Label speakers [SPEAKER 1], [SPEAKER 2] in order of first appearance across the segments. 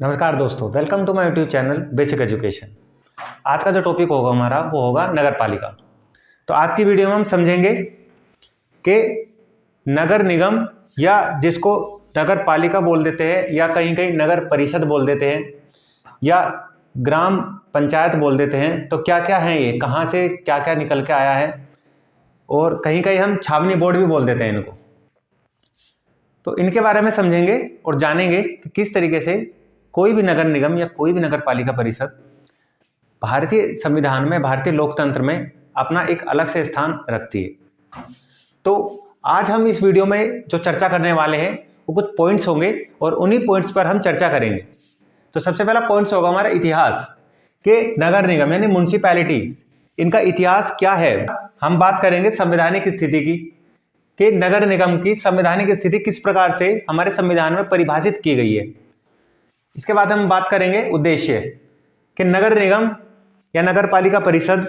[SPEAKER 1] नमस्कार दोस्तों, welcome to my YouTube channel basic education. आज का जो टॉपिक होगा हमारा वो होगा नगर पालिका। तो आज की वीडियो में हम समझेंगे कि नगर निगम या जिसको नगर पालिका बोल देते हैं या कहीं कहीं नगर परिषद बोल देते हैं या ग्राम पंचायत बोल देते हैं, तो क्या क्या है ये, कहाँ से क्या क्या निकल के आया है, और कहीं कहीं हम छावनी बोर्ड भी बोल देते हैं इनको। तो इनके बारे में समझेंगे और जानेंगे कि किस तरीके से कोई भी नगर निगम या कोई भी नगर पालिका परिषद भारतीय संविधान में, भारतीय लोकतंत्र में अपना एक अलग से स्थान रखती है। तो आज हम इस वीडियो में जो चर्चा करने वाले हैं वो कुछ पॉइंट्स होंगे और उन्हीं पॉइंट्स पर हम चर्चा करेंगे। तो सबसे पहला पॉइंट्स होगा हमारा इतिहास के नगर निगम यानी म्युनिसिपैलिटीज, इनका इतिहास क्या है। हम बात करेंगे संवैधानिक स्थिति की कि नगर निगम की संवैधानिक स्थिति किस प्रकार से हमारे संविधान में परिभाषित की गई है। इसके बाद हम बात करेंगे उद्देश्य कि नगर निगम या नगर पालिका परिषद,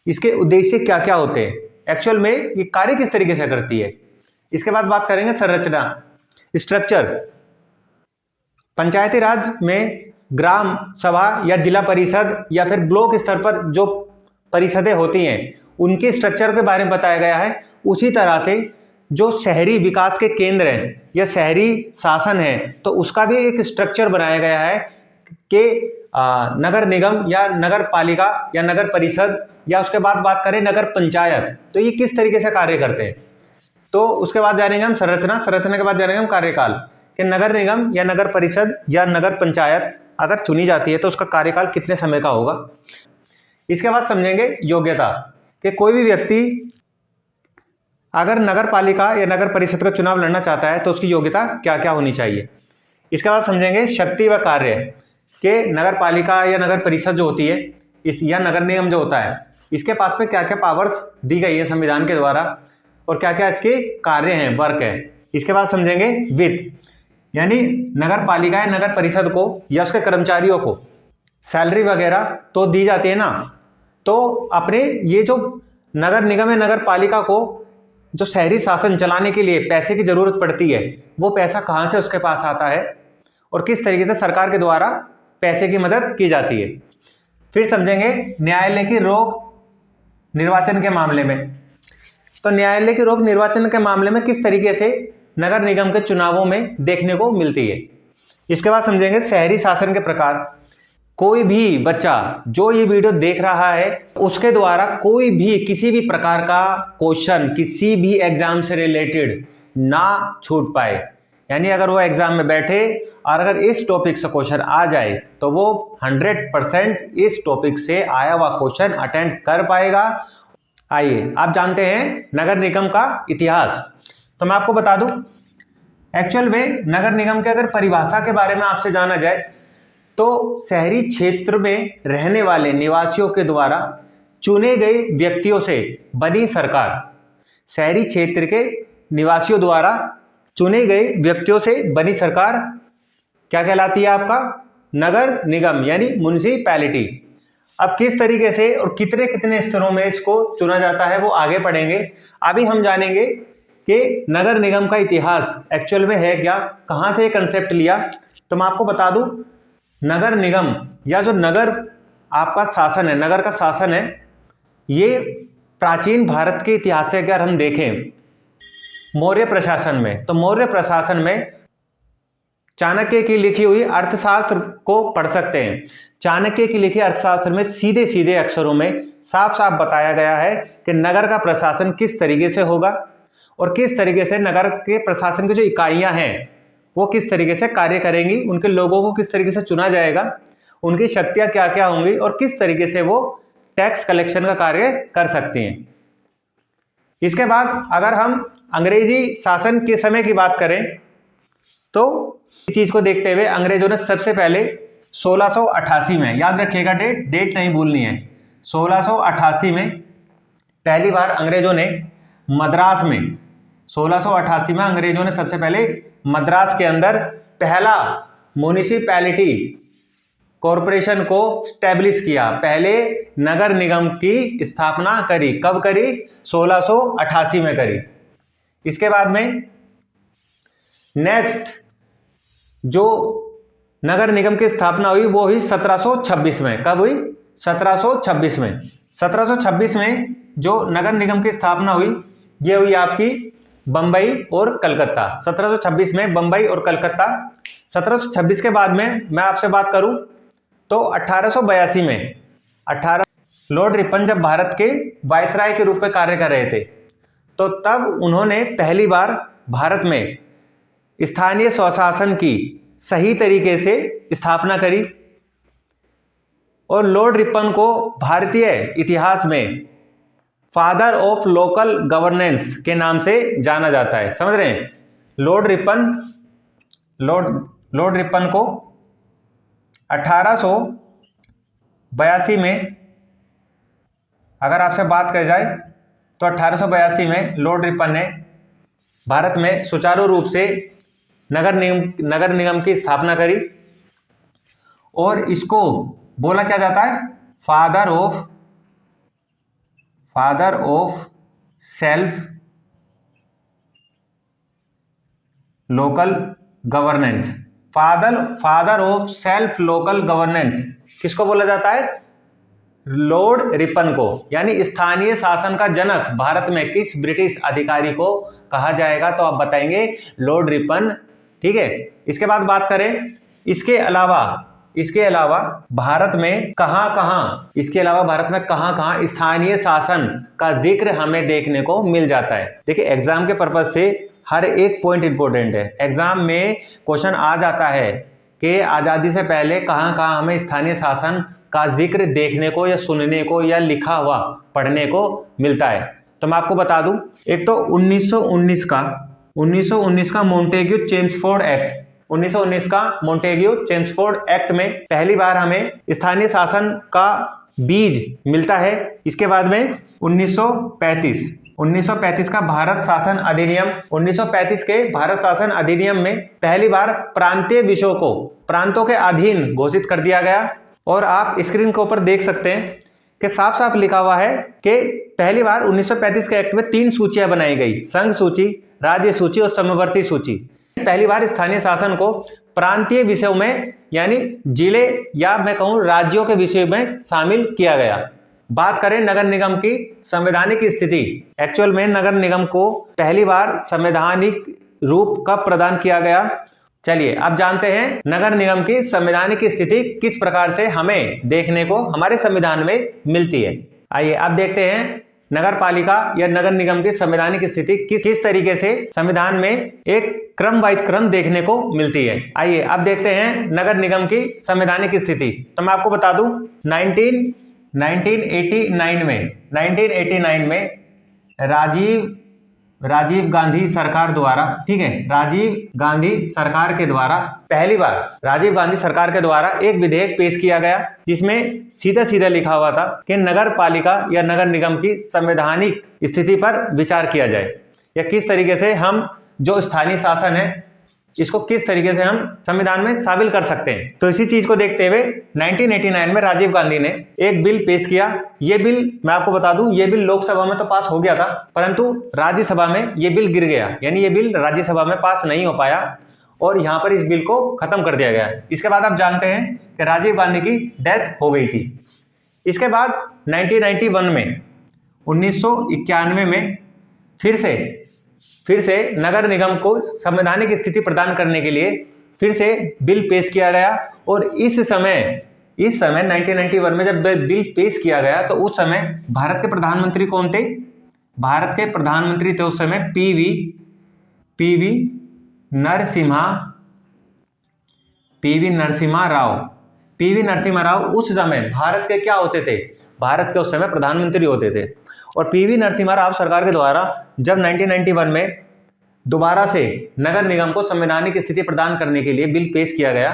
[SPEAKER 1] इसके उद्देश्य क्या क्या होते हैं, एक्चुअल में ये कार्य किस तरीके से करती है। इसके बाद बात करेंगे संरचना, स्ट्रक्चर। पंचायती राज में ग्राम सभा या जिला परिषद या फिर ब्लॉक स्तर पर जो परिषदें होती हैं उनके स्ट्रक्चर के बारे में बताया गया है। उसी तरह से जो शहरी विकास के केंद्र हैं या शहरी शासन है तो उसका भी एक स्ट्रक्चर बनाया गया है कि नगर निगम या नगर पालिका या नगर परिषद, या उसके बाद बात करें नगर पंचायत, तो ये किस तरीके से कार्य करते हैं। तो उसके बाद जानेंगे हम संरचना के बाद जानेंगे हम कार्यकाल कि नगर निगम या नगर परिषद या नगर पंचायत अगर चुनी जाती है तो उसका कार्यकाल कितने समय का होगा। इसके बाद समझेंगे योग्यता कि कोई भी व्यक्ति अगर नगर पालिका या नगर परिषद का चुनाव लड़ना चाहता है तो उसकी योग्यता क्या क्या होनी चाहिए। इसके बाद समझेंगे शक्ति व कार्य कि नगर पालिका या नगर परिषद जो होती है इस या नगर निगम जो होता है इसके पास में क्या क्या पावर्स दी गई है संविधान के द्वारा और क्या क्या इसके कार्य हैं, वर्क है। इसके बाद समझेंगे वित्त, यानी नगर पालिका या नगर परिषद को या उसके कर्मचारियों को सैलरी वगैरह तो दी जाती है ना, तो अपने ये जो नगर निगम या नगर पालिका को जो शहरी शासन चलाने के लिए पैसे की जरूरत पड़ती है वो पैसा कहाँ से उसके पास आता है और किस तरीके से सरकार के द्वारा पैसे की मदद की जाती है। फिर समझेंगे न्यायालय की रोक निर्वाचन के मामले में। तो न्यायालय की रोक निर्वाचन के मामले में किस तरीके से नगर निगम के चुनावों में देखने को मिलती है। इसके बाद समझेंगे शहरी शासन के प्रकार। कोई भी बच्चा जो ये वीडियो देख रहा है उसके द्वारा कोई भी किसी भी प्रकार का क्वेश्चन किसी भी एग्जाम से रिलेटेड ना छूट पाए, यानी अगर वो एग्जाम में बैठे और अगर इस टॉपिक से क्वेश्चन आ जाए तो वो 100% इस टॉपिक से आया हुआ क्वेश्चन अटेंड कर पाएगा। आइए आप जानते हैं नगर निगम का इतिहास। तो मैं आपको बता दूं, एक्चुअल में नगर निगम के अगर परिभाषा के बारे में आपसे जाना जाए तो शहरी क्षेत्र में रहने वाले निवासियों के द्वारा चुने गए व्यक्तियों से बनी सरकार। शहरी क्षेत्र के निवासियों द्वारा चुने गए व्यक्तियों से बनी सरकार क्या कहलाती है, आपका नगर निगम यानी म्युनिसिपैलिटी। अब किस तरीके से और कितने कितने स्तरों में इसको चुना जाता है वो आगे पढ़ेंगे। अभी हम जानेंगे कि नगर निगम का इतिहास एक्चुअल में है क्या, कहाँ से ये कंसेप्ट लिया। तो मैं आपको बता दूं, नगर निगम या जो नगर आपका शासन है, नगर का शासन है, ये प्राचीन भारत के इतिहास से अगर हम देखें मौर्य प्रशासन में, तो मौर्य प्रशासन में चाणक्य की लिखी हुई अर्थशास्त्र को पढ़ सकते हैं। चाणक्य की लिखी अर्थशास्त्र में सीधे सीधे अक्षरों में साफ साफ बताया गया है कि नगर का प्रशासन किस तरीके से होगा और किस तरीके से नगर के प्रशासन की जो इकाइयां हैं वो किस तरीके से कार्य करेंगी, उनके लोगों को किस तरीके से चुना जाएगा, उनकी शक्तियां क्या क्या होंगी और किस तरीके से वो टैक्स कलेक्शन का कार्य कर सकती हैं। इसके बाद अगर हम अंग्रेजी शासन के समय की बात करें तो इस चीज को देखते हुए अंग्रेजों ने सबसे पहले 1688 में, याद रखिएगा डेट नहीं भूलनी है, 1688 में पहली बार अंग्रेजों ने मद्रास में 1688 में अंग्रेजों ने सबसे पहले मद्रास के अंदर पहला म्युनिसिपैलिटी कॉरपोरेशन को स्टैब्लिश किया, पहले नगर निगम की स्थापना करी। कब करी? 1688 में करी। इसके बाद में नेक्स्ट जो नगर निगम की स्थापना हुई वो हुई 1726 में। कब हुई? 1726 में। 1726 में जो नगर निगम की स्थापना हुई ये हुई आपकी बंबई और कलकत्ता। 1726 में बंबई और कलकत्ता। 1726 के बाद में मैं आपसे बात करूं तो 1882 में लॉर्ड रिपन जब भारत के वायसराय के रूप में कार्य कर रहे थे तो तब उन्होंने पहली बार भारत में स्थानीय स्वशासन की सही तरीके से स्थापना करी और लॉर्ड रिपन को भारतीय इतिहास में फादर ऑफ लोकल गवर्नेंस के नाम से जाना जाता है। समझ रहे हैं? लॉर्ड रिपन को 1882 में अगर आपसे बात की जाए तो 1882 में लॉर्ड रिपन ने भारत में सुचारू रूप से नगर निगम की स्थापना करी और इसको बोला क्या जाता है? Father of self local governance. Father of self local governance किसको बोला जाता है? लॉर्ड रिपन को। यानी स्थानीय शासन का जनक भारत में किस ब्रिटिश अधिकारी को कहा जाएगा? तो आप बताएंगे लॉर्ड रिपन। ठीक है। इसके बाद बात करें इसके अलावा भारत में कहां स्थानीय शासन का जिक्र हमें देखने को मिल जाता है। देखिए एग्जाम के पर्पज से हर एक पॉइंट इंपॉर्टेंट है। एग्जाम में क्वेश्चन आ जाता है कि आज़ादी से पहले कहां हमें स्थानीय शासन का जिक्र देखने को या सुनने को या लिखा हुआ पढ़ने को मिलता है। तो मैं आपको बता दूं, एक तो 1919 का मोंटेग्यू चेम्सफोर्ड एक्ट। 1919 का मोंटेग्यू चेम्सफोर्ड एक्ट में पहली बार हमें स्थानीय शासन का बीज मिलता है। इसके बाद में 1935 का भारत शासन अधिनियम। 1935 के भारत शासन अधिनियम में पहली बार प्रांतीय विषयों को प्रांतों के अधीन घोषित कर दिया गया। और आप स्क्रीन के ऊपर देख सकते हैं कि साफ साफ लिखा हुआ है कि पहली बार 1935 के एक्ट में 3 सूचियां बनाई गई, संघ सूची, राज्य सूची और समवर्ती सूची। पहली बार स्थानीय शासन को प्रांतीय विषयों में यानी जिले या मैं कहूं राज्यों के विषय में शामिल किया गया। बात करें नगर निगम की संवैधानिक स्थिति। एक्चुअल में नगर निगम को पहली बार संवैधानिक रूप कब प्रदान किया गया? चलिए अब जानते हैं नगर निगम की संवैधानिक स्थिति किस प्रकार से हमें देखने को हमारे संविधान में मिलती है। आइए अब देखते हैं नगर पालिका या नगर निगम की संवैधानिक स्थिति किस तरीके से संविधान में एक क्रम वाइज क्रम देखने को मिलती है। आइए अब देखते हैं नगर निगम की संवैधानिक स्थिति। तो मैं आपको बता दूं 1989 में राजीव गांधी सरकार द्वारा, ठीक है, राजीव गांधी सरकार के द्वारा एक विधेयक पेश किया गया जिसमें सीधा लिखा हुआ था कि नगर पालिका या नगर निगम की संवैधानिक स्थिति पर विचार किया जाए या किस तरीके से हम जो स्थानीय शासन है इसको किस तरीके से हम संविधान में शामिल कर सकते हैं। तो इसी चीज को देखते हुए 1989 में राजीव गांधी ने एक बिल पेश किया। ये बिल मैं आपको बता दूं, ये बिल लोकसभा में तो पास हो गया था परंतु राज्यसभा में ये बिल गिर गया, यानी ये बिल राज्यसभा में पास नहीं हो पाया और यहाँ पर इस बिल को खत्म कर दिया गया। इसके बाद आप जानते हैं कि राजीव गांधी की डेथ हो गई थी। इसके बाद 1991 में 1991 में फिर से नगर निगम को संवैधानिक स्थिति प्रदान करने के लिए फिर से बिल पेश किया गया और इस समय 1991 में जब बिल पेश किया गया तो उस समय भारत के प्रधानमंत्री कौन थे? भारत के प्रधानमंत्री थे उस समय पीवी नरसिम्हा राव उस समय भारत के क्या होते थे? भारत के उस समय प्रधानमंत्री होते थे। और पीवी नरसिम्हा राव सरकार के द्वारा जब 1991 में दोबारा से नगर निगम को संवैधानिक स्थिति प्रदान करने के लिए बिल पेश किया गया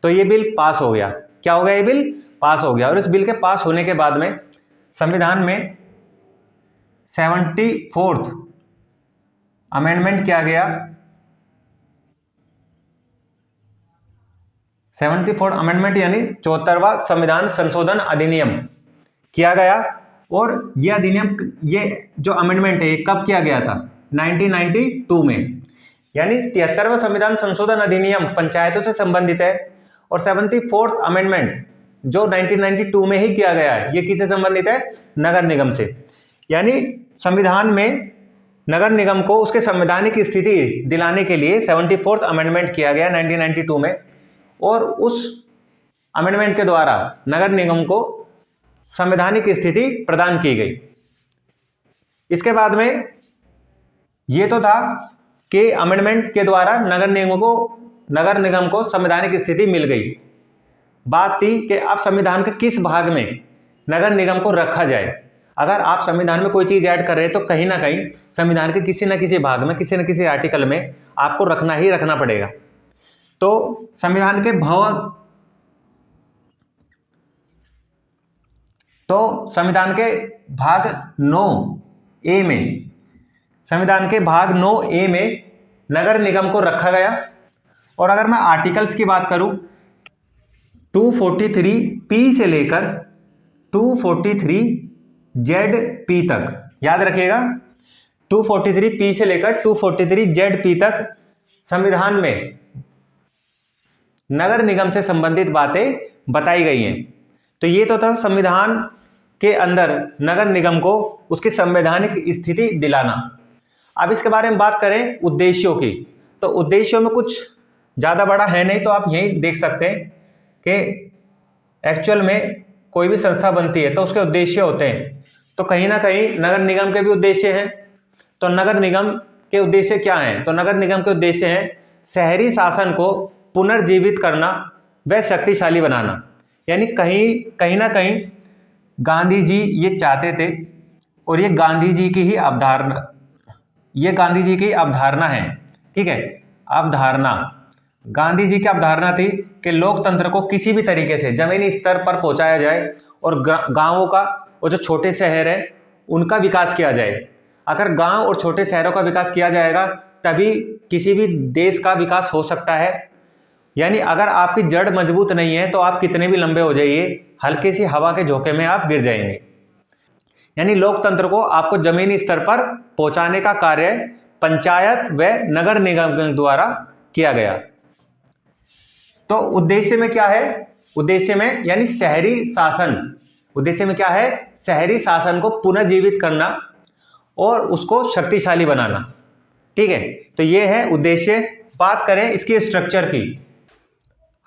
[SPEAKER 1] तो ये बिल पास हो गया। क्या हो गया? ये बिल पास हो गया। और इस बिल के पास होने के बाद में संविधान में 74th अमेंडमेंट किया गया। 74th अमेंडमेंट यानी 74वां संविधान संशोधन अधिनियम किया गया। और ये अधिनियम, ये जो अमेंडमेंट है ये कब किया गया था? 1992 में। यानी 73वां संविधान संशोधन अधिनियम पंचायतों से संबंधित है और 74th अमेंडमेंट जो 1992 में ही किया गया है, ये किससे संबंधित है? नगर निगम से। यानी संविधान में नगर निगम को उसके संवैधानिक स्थिति दिलाने के लिए 74th अमेंडमेंट किया गया 1992 में, और उस अमेंडमेंट के द्वारा नगर निगम को संवैधानिक स्थिति प्रदान की गई। इसके बाद में ये तो था कि अमेंडमेंट के द्वारा नगर निगम को संवैधानिक स्थिति मिल गई। बात थी कि अब संविधान के किस भाग में नगर निगम को रखा जाए। अगर आप संविधान में कोई चीज ऐड कर रहे हैं तो कहीं ना कहीं संविधान के किसी न किसी भाग में, किसी न किसी आर्टिकल में आपको रखना पड़ेगा। तो संविधान के भाग 9A में, संविधान के भाग 9A में नगर निगम को रखा गया। और अगर मैं आर्टिकल्स की बात करूं, 243P से लेकर 243ZP तक, याद रखिएगा 243P से लेकर 243ZP तक संविधान में नगर निगम से संबंधित बातें बताई गई हैं। तो ये तो था संविधान के अंदर नगर निगम को उसकी संवैधानिक स्थिति दिलाना। अब इसके बारे में बात करें उद्देश्यों की, तो उद्देश्यों में कुछ ज़्यादा बड़ा है नहीं, तो आप यहीं देख सकते हैं कि एक्चुअल में कोई भी संस्था बनती है तो उसके उद्देश्य होते हैं। तो कहीं ना कहीं नगर निगम के भी उद्देश्य हैं। तो नगर निगम के उद्देश्य क्या हैं? तो नगर निगम के उद्देश्य हैं शहरी शासन को पुनर्जीवित करना व शक्तिशाली बनाना। यानी कहीं ना कहीं गांधी जी ये चाहते थे, और ये गांधी जी की ही अवधारणा है, ठीक है, अवधारणा। गांधी जी की अवधारणा थी कि लोकतंत्र को किसी भी तरीके से जमीनी स्तर पर पहुंचाया जाए और गांवों का और जो छोटे शहर है उनका विकास किया जाए। अगर गांव और छोटे शहरों का विकास किया जाएगा तभी किसी भी देश का विकास हो सकता है। यानी अगर आपकी जड़ मजबूत नहीं है तो आप कितने भी लंबे हो जाइए, हल्की सी हवा के झोंके में आप गिर जाएंगे। यानी लोकतंत्र को आपको जमीनी स्तर पर पहुंचाने का कार्य पंचायत व नगर निगम द्वारा किया गया। तो उद्देश्य में क्या है? उद्देश्य में यानी शहरी शासन को पुनर्जीवित करना और उसको शक्तिशाली बनाना, ठीक है। तो ये है उद्देश्य। बात करें इसकी स्ट्रक्चर की,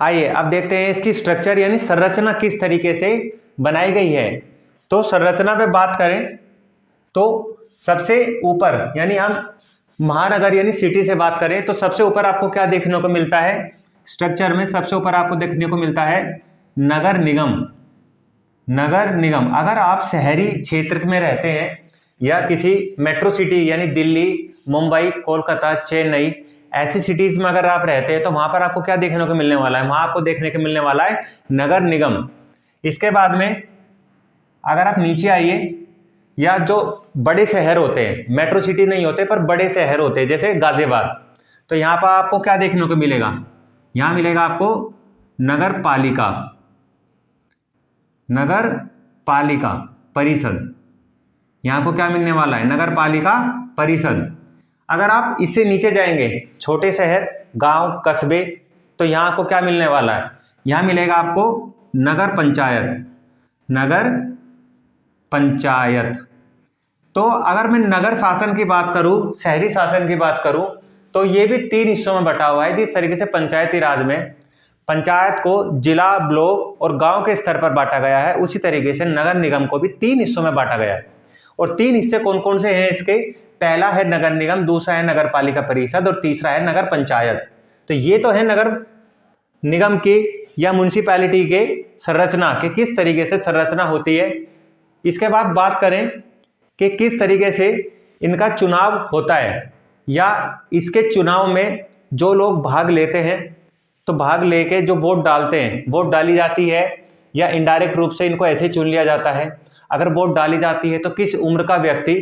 [SPEAKER 1] आइए अब देखते हैं इसकी स्ट्रक्चर यानी संरचना किस तरीके से बनाई गई है। तो संरचना पे बात करें तो सबसे ऊपर, यानी हम महानगर यानी सिटी से बात करें तो सबसे ऊपर आपको क्या देखने को मिलता है? स्ट्रक्चर में सबसे ऊपर आपको देखने को मिलता है नगर निगम। अगर आप शहरी क्षेत्र में रहते हैं या किसी मेट्रो सिटी यानी दिल्ली, मुंबई, कोलकाता, चेन्नई ऐसी सिटीज में अगर आप रहते हैं तो वहां पर आपको क्या देखने को मिलने वाला है? वहां आपको देखने को मिलने वाला है नगर निगम। इसके बाद में अगर आप नीचे आइए, या जो बड़े शहर होते हैं, मेट्रो सिटी नहीं होते पर बड़े शहर होते हैं जैसे गाजियाबाद, तो यहाँ पर आपको क्या देखने को मिलेगा? यहाँ मिलेगा आपको नगर पालिका परिषद। यहाँ को क्या मिलने वाला है? नगर पालिका परिषद। अगर आप इससे नीचे जाएंगे, छोटे शहर, गांव, कस्बे, तो यहाँ को क्या मिलने वाला है? यहाँ मिलेगा आपको नगर पंचायत। तो अगर मैं नगर शासन की बात करूं, शहरी शासन की बात करूं, तो ये भी 3 हिस्सों में बटा हुआ है। जिस तरीके से पंचायती राज में पंचायत को जिला, ब्लॉक और गांव के स्तर पर बांटा गया है, उसी तरीके से नगर निगम को भी 3 हिस्सों में बांटा गया है। और 3 हिस्से कौन कौन से हैं इसके? पहला है नगर निगम, दूसरा है नगर पालिका परिषद और तीसरा है नगर पंचायत। तो ये तो है नगर निगम की या म्युनिसिपैलिटी के संरचना के किस तरीके से संरचना होती है। इसके बाद बात करें कि किस तरीके से इनका चुनाव होता है, या इसके चुनाव में जो लोग भाग लेते हैं, तो भाग लेके जो वोट डालते हैं, वोट डाली जाती है या इनडायरेक्ट रूप से इनको ऐसे चुन लिया जाता है। अगर वोट डाली जाती है तो किस उम्र का व्यक्ति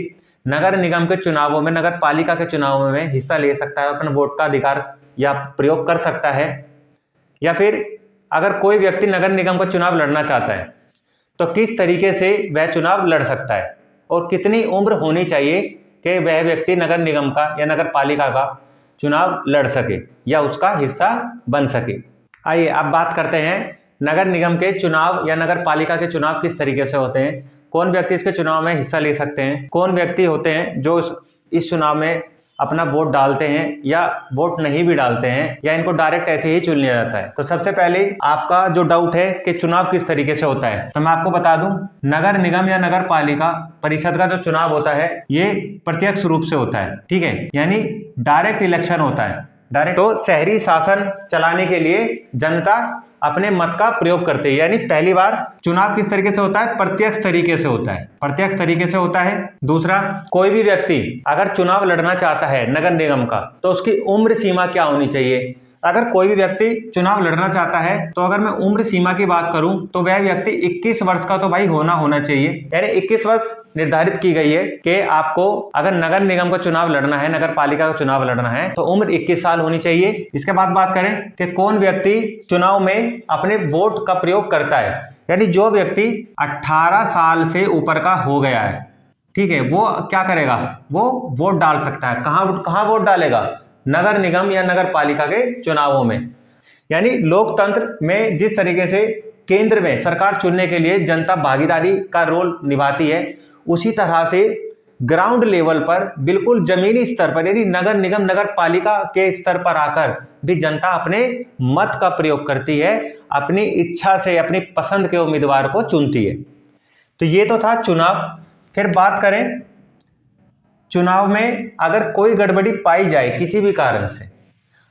[SPEAKER 1] नगर निगम के चुनावों में, नगर पालिका के चुनावों में हिस्सा ले सकता है, अपने वोट का अधिकार या प्रयोग कर सकता है। या फिर अगर कोई व्यक्ति नगर निगम का चुनाव लड़ना चाहता है तो किस तरीके से वह चुनाव लड़ सकता है, और कितनी उम्र होनी चाहिए कि वह व्यक्ति नगर निगम का या नगर पालिका का चुनाव लड़ सके या उसका हिस्सा बन सके। आइए अब बात करते हैं नगर निगम के चुनाव या नगर पालिका के चुनाव किस तरीके से होते हैं, कौन व्यक्ति इसके चुनाव में हिस्सा ले सकते हैं, कौन व्यक्ति होते हैं जो इस चुनाव में अपना वोट डालते हैं या वोट नहीं भी डालते हैं या इनको डायरेक्ट ऐसे ही चुन लिया जाता है। तो सबसे पहले आपका जो डाउट है कि चुनाव किस तरीके से होता है, तो मैं आपको बता दूं, नगर निगम या नगर पालिका परिषद का जो चुनाव होता है ये प्रत्यक्ष रूप से होता है, ठीक है, यानी डायरेक्ट इलेक्शन होता है, डायरेक्ट। तो शहरी शासन चलाने के लिए जनता अपने मत का प्रयोग करते हैं, यानी पहली बार चुनाव किस तरीके से होता है, प्रत्यक्ष तरीके से होता है, प्रत्यक्ष तरीके से होता है। दूसरा, कोई भी व्यक्ति अगर चुनाव लड़ना चाहता है नगर निगम का तो उसकी उम्र सीमा क्या होनी चाहिए। अगर कोई भी व्यक्ति चुनाव लड़ना चाहता है तो अगर मैं उम्र सीमा की बात करूं तो वह व्यक्ति 21 वर्ष का तो भाई होना चाहिए, यानी 21 वर्ष निर्धारित की गई है कि आपको अगर नगर निगम का चुनाव लड़ना है, नगर पालिका का चुनाव लड़ना है तो उम्र 21 साल होनी चाहिए। इसके बाद बात करें कि कौन व्यक्ति चुनाव में अपने वोट का प्रयोग करता है, यानी जो व्यक्ति 18 साल से ऊपर का हो गया है, ठीक है, वो क्या करेगा, वो वोट डाल सकता है। कहां वोट डालेगा, नगर निगम या नगर पालिका के चुनावों में। यानी लोकतंत्र में जिस तरीके से केंद्र में सरकार चुनने के लिए जनता भागीदारी का रोल निभाती है, उसी तरह से ग्राउंड लेवल पर बिल्कुल जमीनी स्तर पर यानी नगर निगम नगर पालिका के स्तर पर आकर भी जनता अपने मत का प्रयोग करती है, अपनी इच्छा से अपनी पसंद के उम्मीदवार को चुनती है। तो ये तो था चुनाव। फिर बात करें चुनाव में अगर कोई गड़बड़ी पाई जाए किसी भी कारण से,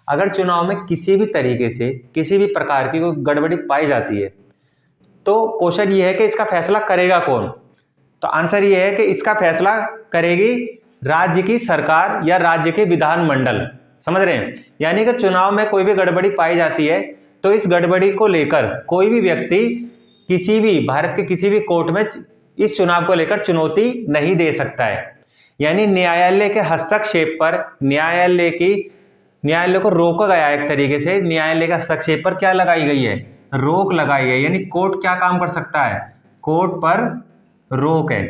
[SPEAKER 1] अगर चुनाव में किसी भी तरीके से किसी भी प्रकार की कोई गड़बड़ी पाई जाती है तो क्वेश्चन ये है कि इसका फैसला करेगा कौन। तो आंसर ये है कि इसका फैसला करेगी राज्य की सरकार या राज्य के विधानमंडल, समझ रहे हैं। यानी कि चुनाव में कोई भी गड़बड़ी पाई जाती है तो इस गड़बड़ी को लेकर कोई भी व्यक्ति किसी भी भारत के किसी भी कोर्ट में इस चुनाव को लेकर चुनौती नहीं दे सकता है। यानी न्यायालय के हस्तक्षेप पर न्यायालय को रोका गया है, एक तरीके से न्यायालय के हस्तक्षेप पर क्या लगाई गई है, रोक लगाई है। यानी कोर्ट क्या काम कर सकता है, कोर्ट पर रोक है।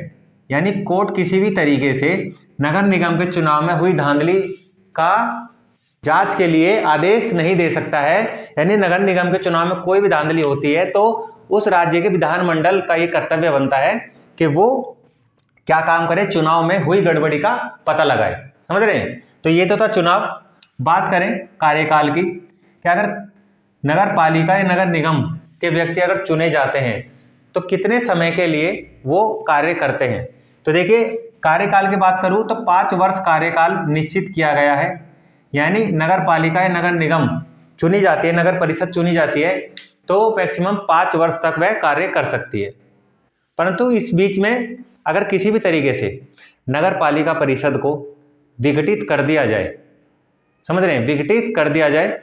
[SPEAKER 1] यानी कोर्ट किसी भी तरीके से नगर निगम के चुनाव में हुई धांधली का जांच के लिए आदेश नहीं दे सकता है। यानी नगर निगम के चुनाव में कोई भी धांधली होती है तो उस राज्य के विधानमंडल का ये कर्तव्य बनता है कि वो क्या काम करे, चुनाव में हुई गड़बड़ी का पता लगाए, समझ रहे हैं। तो ये तो था चुनाव। बात करें कार्यकाल की, कि अगर नगर पालिका या नगर निगम के व्यक्ति अगर चुने जाते हैं तो कितने समय के लिए वो कार्य करते हैं। तो देखिए कार्यकाल की बात करूं तो 5 वर्ष कार्यकाल निश्चित किया गया है। यानी नगर पालिका या नगर निगम चुनी जाती है, नगर परिषद चुनी जाती है तो मैक्सिमम 5 वर्ष तक वह कार्य कर सकती है। परंतु इस बीच में अगर किसी भी तरीके से नगर पालिका परिषद को विघटित कर दिया जाए, समझ रहे हैं, विघटित कर दिया जाए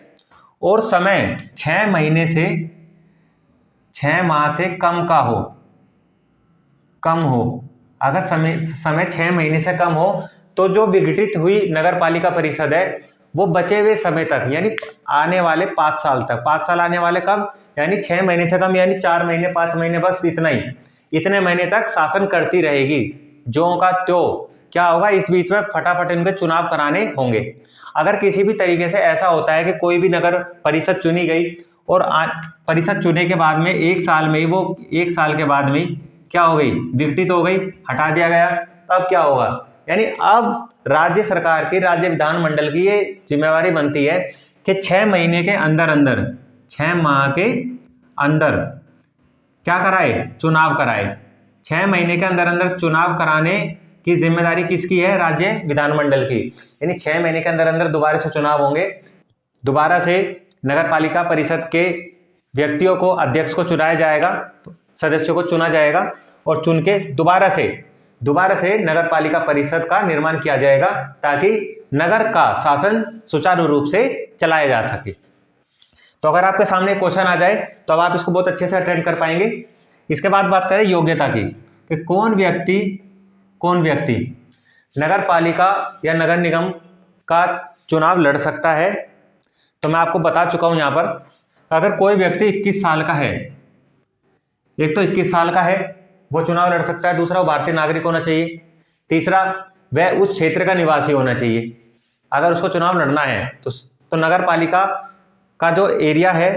[SPEAKER 1] और समय 6 महीने से 6 माह से कम हो, अगर समय 6 महीने से कम हो तो जो विघटित हुई नगर पालिका परिषद है वो बचे हुए समय तक, यानी आने वाले 5 साल तक, 5 साल आने वाले कब, यानी 6 महीने से कम, यानी 4 महीने 5 महीने, बस इतना ही, इतने महीने तक शासन करती रहेगी। जो का त्यों क्या होगा, इस बीच में फटाफट इनके चुनाव कराने होंगे। अगर किसी भी तरीके से ऐसा होता है कि कोई भी नगर परिषद चुनी गई और परिषद चुने के बाद में 1 साल में ही वो 1 साल के बाद में क्या हो गई, विघटित हो गई, हटा दिया गया, तब क्या होगा, यानी अब राज्य सरकार की, राज्य विधानमंडल की ये जिम्मेवारी बनती है कि 6 महीने के अंदर 6 माह के अंदर क्या कराए, चुनाव कराए। 6 महीने के अंदर चुनाव कराने की जिम्मेदारी किसकी है, राज्य विधानमंडल की। यानी 6 महीने के अंदर दोबारा से चुनाव होंगे, दोबारा से नगर पालिका परिषद के व्यक्तियों को, अध्यक्ष को चुनाया जाएगा, सदस्यों को चुना जाएगा और चुन के दोबारा से नगर पालिका परिषद का निर्माण किया जाएगा ताकि नगर का शासन सुचारू रूप से चलाया जा सके। तो अगर आपके सामने क्वेश्चन आ जाए तो अब आप इसको बहुत अच्छे से अटेंड कर पाएंगे। इसके बाद बात करें योग्यता की, कि कौन व्यक्ति नगर पालिका या नगर निगम का चुनाव लड़ सकता है। तो मैं आपको बता चुका हूं, यहां पर अगर कोई व्यक्ति 21 साल का है, एक तो 21 साल का है वो चुनाव लड़ सकता है, दूसरा वो भारतीय नागरिक होना चाहिए, तीसरा वह उस क्षेत्र का निवासी होना चाहिए। अगर उसको चुनाव लड़ना है तो नगर पालिका का जो एरिया है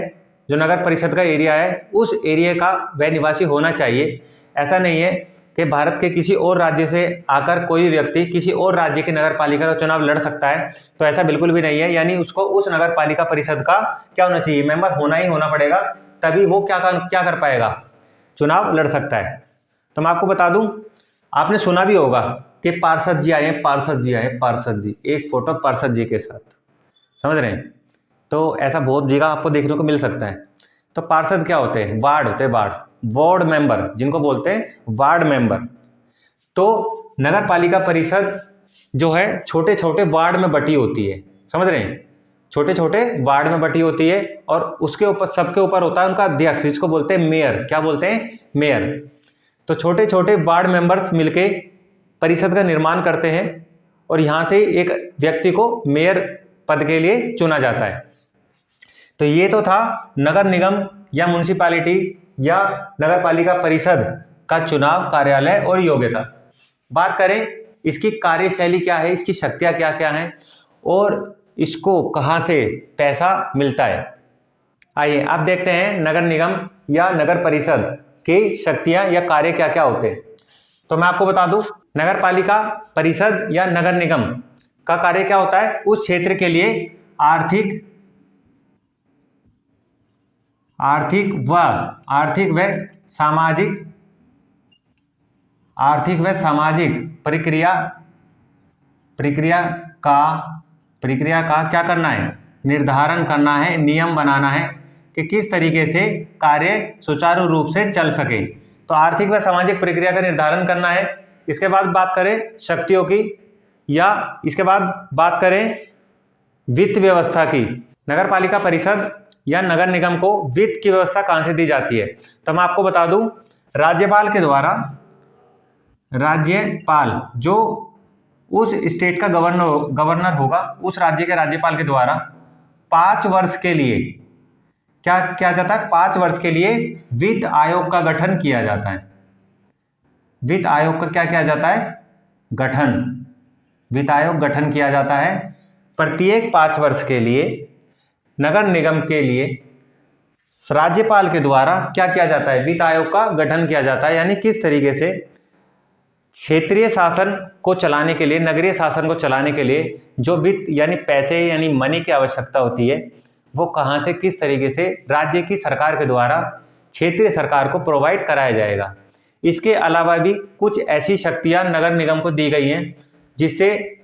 [SPEAKER 1] जो नगर परिषद का एरिया है उस एरिया का वह निवासी होना चाहिए। ऐसा नहीं है कि भारत के किसी और राज्य से आकर कोई भी व्यक्ति किसी और राज्य की नगर पालिका का चुनाव लड़ सकता है, तो ऐसा बिल्कुल भी नहीं है। यानी उसको उस नगर पालिका परिषद का क्या होना चाहिए, मेंबर होना ही होना पड़ेगा, तभी वो क्या कर पाएगा, चुनाव लड़ सकता है। तो मैं आपको बता दूं, आपने सुना भी होगा कि पार्षद जी आए हैं, पार्षद जी आए हैं, पार्षद जी, एक फोटो पार्षद जी के साथ, समझ रहे हैं। तो ऐसा बहुत जगह आपको देखने को मिल सकता है। तो पार्षद क्या होते हैं, वार्ड होते हैं, वार्ड मेंबर जिनको बोलते हैं वार्ड मेंबर। तो नगर पालिका परिषद जो है छोटे छोटे वार्ड में बटी होती है, समझ रहे हैं, छोटे छोटे वार्ड में बटी होती है, और उसके ऊपर सबके ऊपर होता है उनका अध्यक्ष, जिसको बोलते हैं मेयर। क्या बोलते हैं, मेयर। तो छोटे छोटे वार्ड मेंबर्स मिलके परिषद का निर्माण करते हैं, और यहाँ से एक व्यक्ति को मेयर पद के लिए चुना जाता है। तो ये तो था नगर निगम या म्युनिसिपैलिटी या नगर पालिका परिषद का चुनाव, कार्यालय और योग्यता। बात करें इसकी कार्यशैली क्या है, इसकी शक्तियां क्या क्या हैं, और इसको कहाँ से पैसा मिलता है। आइए आप देखते हैं नगर निगम या नगर परिषद की शक्तियां या कार्य क्या क्या होते हैं। तो मैं आपको बता दूं, नगर पालिका परिषद या नगर निगम का कार्य क्या होता है, उस क्षेत्र के लिए आर्थिक व सामाजिक प्रक्रिया का क्या करना है, निर्धारण करना है, नियम बनाना है कि किस तरीके से कार्य सुचारू रूप से चल सके। तो आर्थिक व सामाजिक प्रक्रिया का निर्धारण करना है। इसके बाद बात करें शक्तियों की, या इसके बाद बात करें वित्त व्यवस्था की। नगर पालिका परिषद या नगर निगम को वित्त की व्यवस्था कहां से दी जाती है, तो मैं आपको बता दूं, राज्यपाल के द्वारा, राज्यपाल जो उस स्टेट का गवर्नर होगा, उस राज्य के राज्यपाल के द्वारा 5 वर्ष के लिए क्या किया जाता है, 5 वर्ष के लिए वित्त आयोग का गठन किया जाता है। वित्त आयोग का क्या किया जाता है, गठन, वित्त आयोग गठन किया जाता है। प्रत्येक 5 वर्ष के लिए नगर निगम के लिए राज्यपाल के द्वारा क्या किया जाता है, वित्त आयोग का गठन किया जाता है। यानी किस तरीके से क्षेत्रीय शासन को चलाने के लिए, नगरीय शासन को चलाने के लिए जो वित्त यानी पैसे यानी मनी की आवश्यकता होती है, वो कहाँ से किस तरीके से राज्य की सरकार के द्वारा क्षेत्रीय सरकार को प्रोवाइड कराया जाएगा। इसके अलावा भी कुछ ऐसी शक्तियां नगर निगम को दी गई हैं जिससे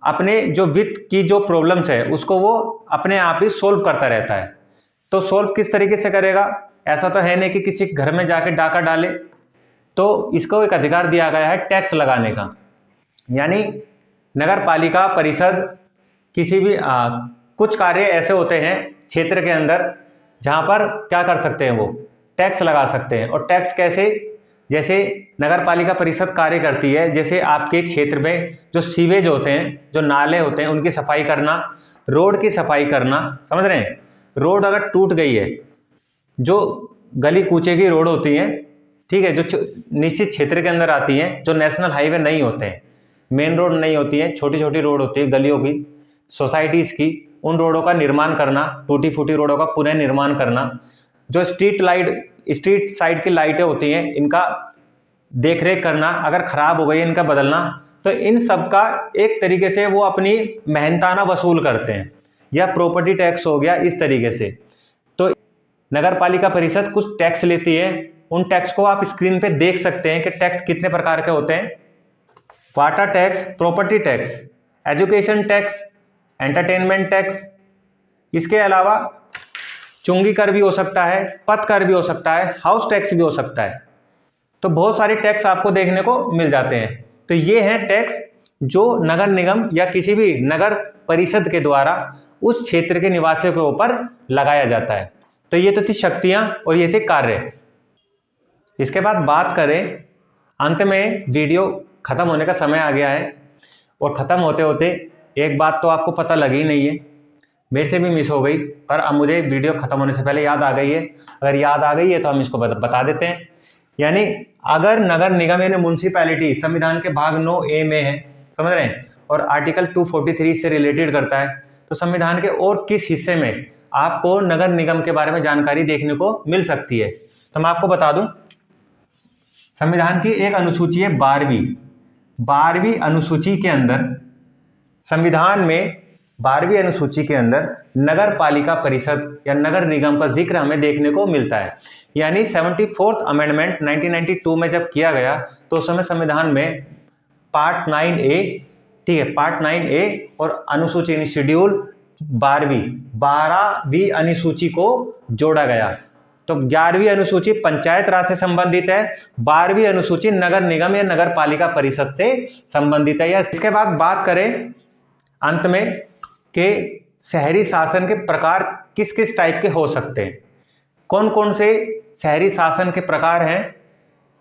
[SPEAKER 1] अपने जो वित्त की जो प्रॉब्लम्स है उसको वो अपने आप ही सोल्व करता रहता है। तो सोल्व किस तरीके से करेगा, ऐसा तो है नहीं कि किसी घर में जाके डाका डाले। तो इसको एक अधिकार दिया गया है टैक्स लगाने का। यानी नगर पालिका परिषद किसी भी कुछ कार्य ऐसे होते हैं क्षेत्र के अंदर जहां पर क्या कर सकते हैं, वो टैक्स लगा सकते हैं। और टैक्स कैसे, जैसे नगर पालिका परिषद कार्य करती है, जैसे आपके क्षेत्र में जो सीवेज होते हैं, जो नाले होते हैं, उनकी सफाई करना, रोड की सफाई करना, समझ रहे हैं। रोड अगर टूट गई है, जो गली कूचे की रोड होती हैं, ठीक है, जो निश्चित क्षेत्र के अंदर आती हैं, जो नेशनल हाईवे नहीं होते हैं, मेन रोड नहीं होती है, छोटी छोटी रोड होती है गलियों की, सोसाइटीज़ की, उन रोडों का निर्माण करना, टूटी फूटी रोडों का पुनः निर्माण करना, जो स्ट्रीट साइड की लाइटें होती हैं, इनका देखरेख करना, अगर खराब हो गई है इनका बदलना। तो इन सब का एक तरीके से वो अपनी मेहनताना वसूल करते हैं, या प्रॉपर्टी टैक्स हो गया, इस तरीके से। तो नगर पालिका परिषद कुछ टैक्स लेती है, उन टैक्स को आप स्क्रीन पे देख सकते हैं कि टैक्स कितने प्रकार के होते हैं। Water tax, property tax, education tax, entertainment tax, इसके अलावा चुंगी कर भी हो सकता है, पथ कर भी हो सकता है, हाउस टैक्स भी हो सकता है। तो बहुत सारे टैक्स आपको देखने को मिल जाते हैं। तो ये हैं टैक्स जो नगर निगम या किसी भी नगर परिषद के द्वारा उस क्षेत्र के निवासियों के ऊपर लगाया जाता है। तो ये तो थी शक्तियां और ये थे कार्य। इसके बाद बात करें, अंत में वीडियो खत्म होने का समय आ गया है, और ख़त्म होते होते एक बात तो आपको पता लगी नहीं है, मेरे से भी मिस हो गई, पर अब मुझे वीडियो ख़त्म होने से पहले याद आ गई है। अगर याद आ गई है तो हम इसको बता देते हैं। यानी अगर नगर निगम यानी म्युनिसिपैलिटी संविधान के भाग 9A में है, समझ रहे हैं, और आर्टिकल 243 से रिलेटेड करता है, तो संविधान के और किस हिस्से में आपको नगर निगम के बारे में जानकारी देखने को मिल सकती है। तो मैं आपको बता दूं, संविधान की एक अनुसूची है 12वीं अनुसूची के अंदर, संविधान में 12वीं अनुसूची के अंदर नगर पालिका परिषद या नगर निगम का जिक्र हमें देखने को मिलता है। यानी 74th अमेंडमेंट 1992 में जब किया गया तो उस समय संविधान में पार्ट 9A, ठीक है, पार्ट 9A और अनुसूची यानी शेड्यूल 12वीं अनुसूची को जोड़ा गया। तो 11वीं अनुसूची पंचायत राज से संबंधित है, 12वीं अनुसूची नगर निगम या नगर पालिका परिषद से संबंधित है। या इसके बाद बात करें अंत में कि शहरी शासन के प्रकार किस किस टाइप के हो सकते हैं, कौन कौन से शहरी शासन के प्रकार हैं।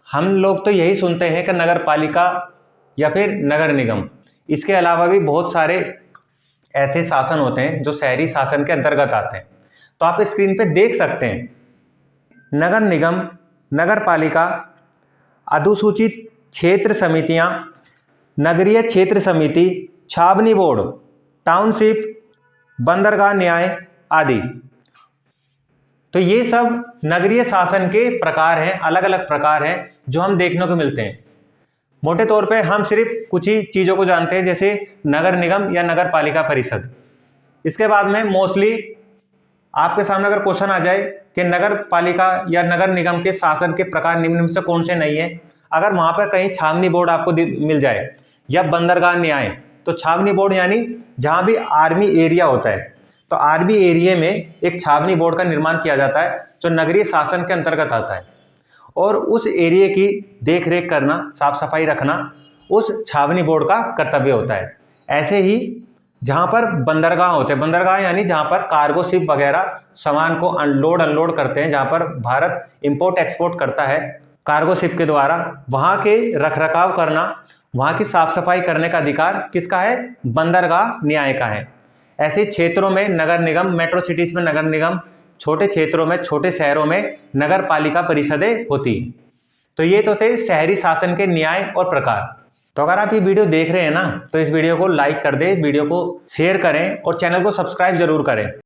[SPEAKER 1] हम लोग तो यही सुनते हैं कि नगर पालिका या फिर नगर निगम, इसके अलावा भी बहुत सारे ऐसे शासन होते हैं जो शहरी शासन के अंतर्गत आते हैं। तो आप स्क्रीन पे देख सकते हैं, नगर निगम, नगर पालिका, अनुसूचित क्षेत्र समितियां, नगरीय क्षेत्र समिति, छावनी बोर्ड, टाउनशिप, बंदरगाह न्याय आदि। तो ये सब नगरीय शासन के प्रकार हैं, अलग अलग प्रकार हैं जो हम देखने को मिलते हैं। मोटे तौर पे हम सिर्फ कुछ ही चीज़ों को जानते हैं, जैसे नगर निगम या नगर पालिका परिषद। इसके बाद में मोस्टली आपके सामने अगर क्वेश्चन आ जाए कि नगर पालिका या नगर निगम के शासन के प्रकार निम्न में से कौन से नहीं है, अगर वहाँ पर कहीं छावनी बोर्ड आपको मिल जाए या बंदरगाह न्याय, तो छावनी बोर्ड यानी जहाँ भी आर्मी एरिया होता है, तो आर्मी एरिया में एक छावनी बोर्ड का निर्माण किया जाता है जो नगरीय शासन के अंतर्गत आता है, और उस एरिया की देख रेख करना, साफ सफाई रखना उस छावनी बोर्ड का कर्तव्य होता है। ऐसे ही जहाँ पर बंदरगाह होते हैं, बंदरगाह यानी जहाँ पर कार्गो शिप वगैरह सामान को अनलोड करते हैं, जहाँ पर भारत इंपोर्ट एक्सपोर्ट करता है कार्गो शिप के द्वारा, वहाँ के रखरखाव करना, वहाँ की साफ सफाई करने का अधिकार किसका है? बंदरगाह न्याय का है। ऐसे क्षेत्रों में नगर निगम, मेट्रो सिटीज में नगर निगम, छोटे क्षेत्रों में, छोटे शहरों में नगर पालिका परिषदें होती। तो ये तो थे शहरी शासन के न्याय और प्रकार। तो अगर आप ये वीडियो देख रहे हैं ना, तो इस वीडियो को लाइक कर दें, वीडियो को शेयर करें और चैनल को सब्सक्राइब जरूर करें।